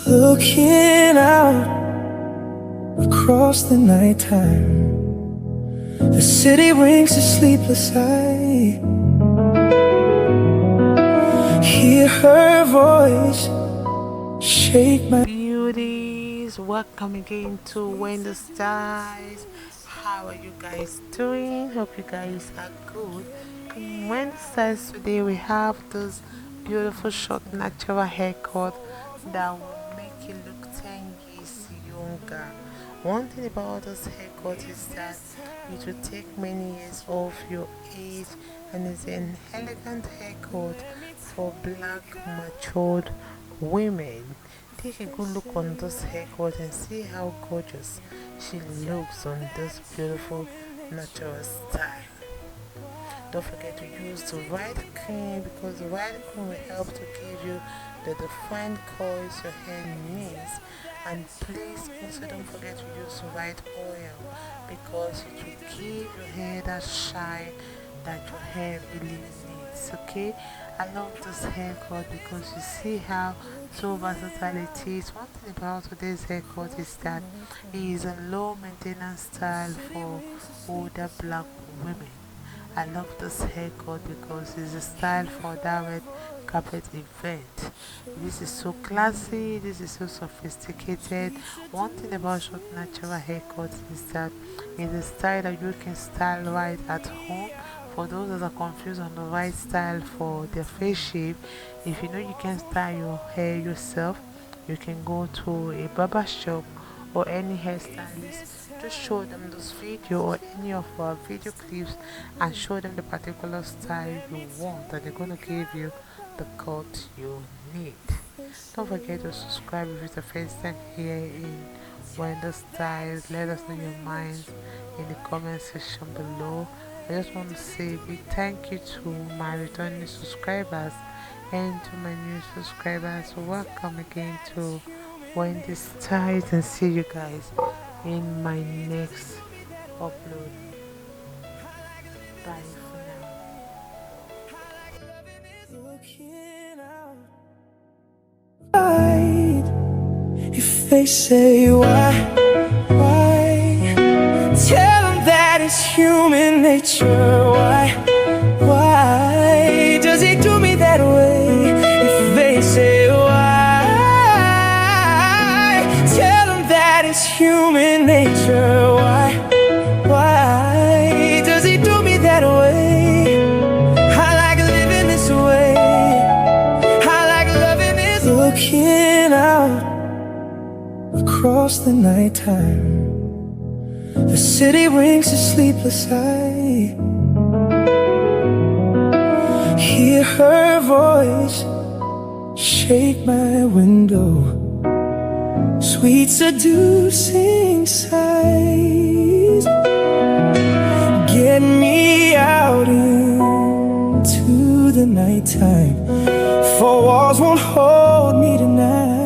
Looking out across the nighttime, the city rings a sleepless eye. Hear her voice shake my beauties. Welcome again to Wendy Styles. How are you guys doing? Hope you guys are good. In Wendy Styles today we have this beautiful short natural haircut that will make you look 10 years younger. One thing about this haircut is that it will take many years off your age, and it's an elegant haircut for black matured women. Take a good look on this haircut and see how gorgeous she looks on this beautiful natural style. Don't forget to use the right cream, because the right cream will help to give you the defined curls your hair needs. And please also don't forget to use the right oil, because it will give your hair that shine that your hair really needs. Okay, I love this haircut because you see how so versatile it is. One thing about today's haircut is that it is a low maintenance style for older black women. I love this haircut because it's a style for that red carpet event. This is so classy, this is so sophisticated. One thing about short natural haircuts is that it's a style that you can style right at home. For those that are confused on the right style for their face shape, if you know you can style your hair yourself, you can go to a barber shop or any hairstylist. Just show them this video or any of our video clips and show them the particular style you want, and they're going to give you the cut you need. Don't forget to subscribe if it's the first time here in Wendy Styles. Let us know your minds in the comment section below. I just want to say a big thank you to my returning subscribers and to my new subscribers. Welcome again to Wendy Styles, and see you guys in my next upload. Bye for now. If they say why, tell them that it's human nature. Why does he do me that way? If they say why, tell them that it's human nature. Why does he do me that way? I like living this way. I like loving this way. Looking out across the nighttime, the city rings a sleepless eye. Hear her voice shake my window, sweet seducing sighs. Get me out into the nighttime, for walls won't hold me tonight.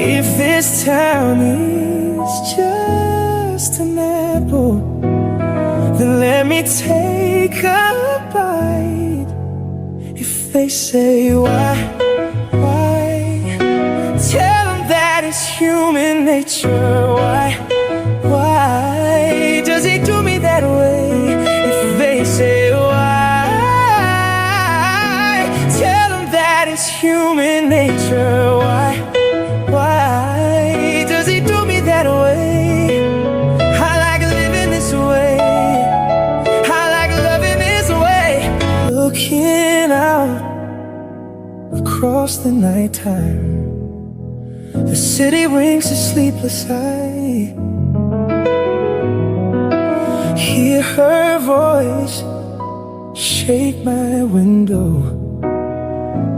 If this town is just an apple, then let me take a bite. If they say why, tell them that it's human nature. Why does he do me that way? If they say why, tell them that it's human nature. Why does he do me that way? I like living this way. I like loving this way. Looking out across the nighttime, the city rings a sleepless eye. Hear her voice shake my window,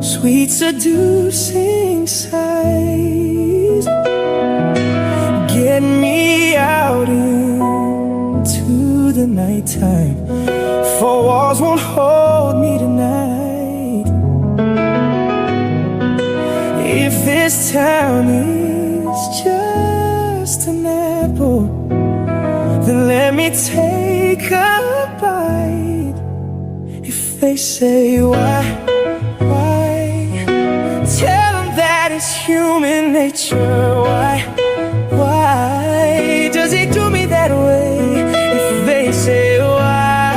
sweet seducing sighs. Get me out into the nighttime, for walls won't hold me tonight. If this town is just an apple, then let me take a bite. If they say why, nature. Why does he do me that way? If they say why,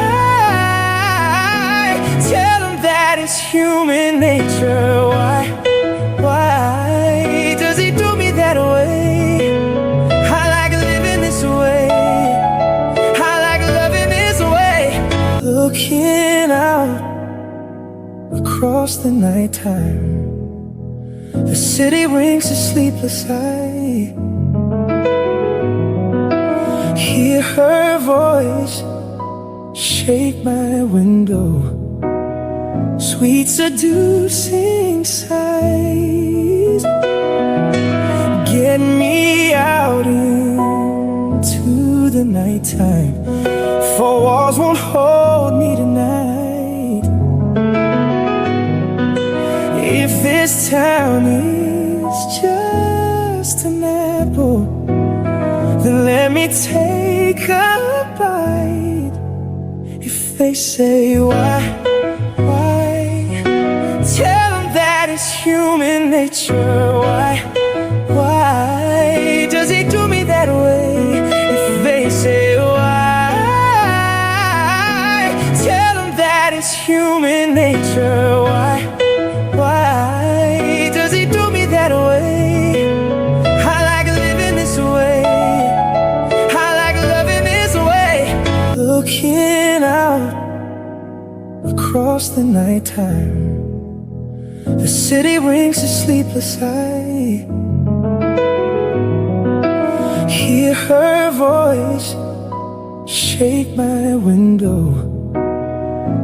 tell them that it's human nature. Why does he do me that way? I like living this way. I like loving this way. Looking out across the nighttime, the city rings a sleepless eye. Hear her voice shake my window, sweet seducing sighs. Get me out into the nighttime, for walls won't hold me tonight. If this town is just an apple, then let me take a bite. If they say why, tell them that it's human nature. Why does he do me that way? If they say why, tell them that it's human nature. Why does he do me that way? I like living this way. I like loving this way. Looking out across the nighttime, the city rings a sleepless eye. Hear her voice shake my window,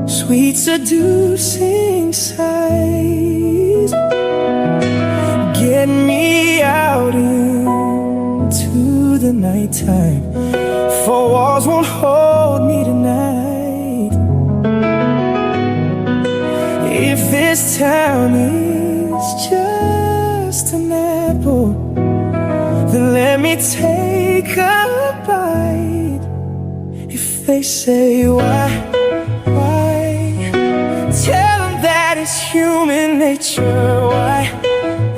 sweet seducing sighs. Get me out into the nighttime, for walls won't hold me tonight. If this town is just an apple, then let me take a bite. If they say why, tell them that it's human nature.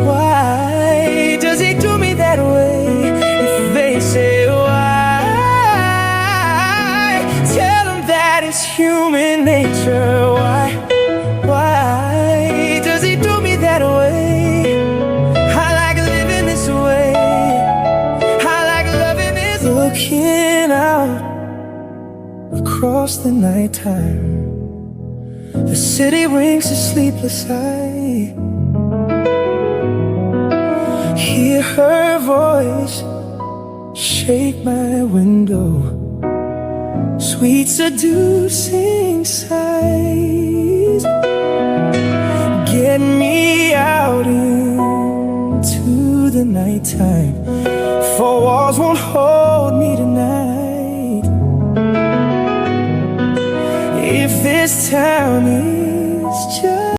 Why does he do me that way? If they say why, tell them that it's human nature. Why does he do me that way? I like living this way. I like loving this way. Looking out across the nighttime, the city rings a sleepless eye. Hear her voice shake my window, sweet seducing sighs. Get me out into the nighttime, for walls won't hold me tonight. If this town is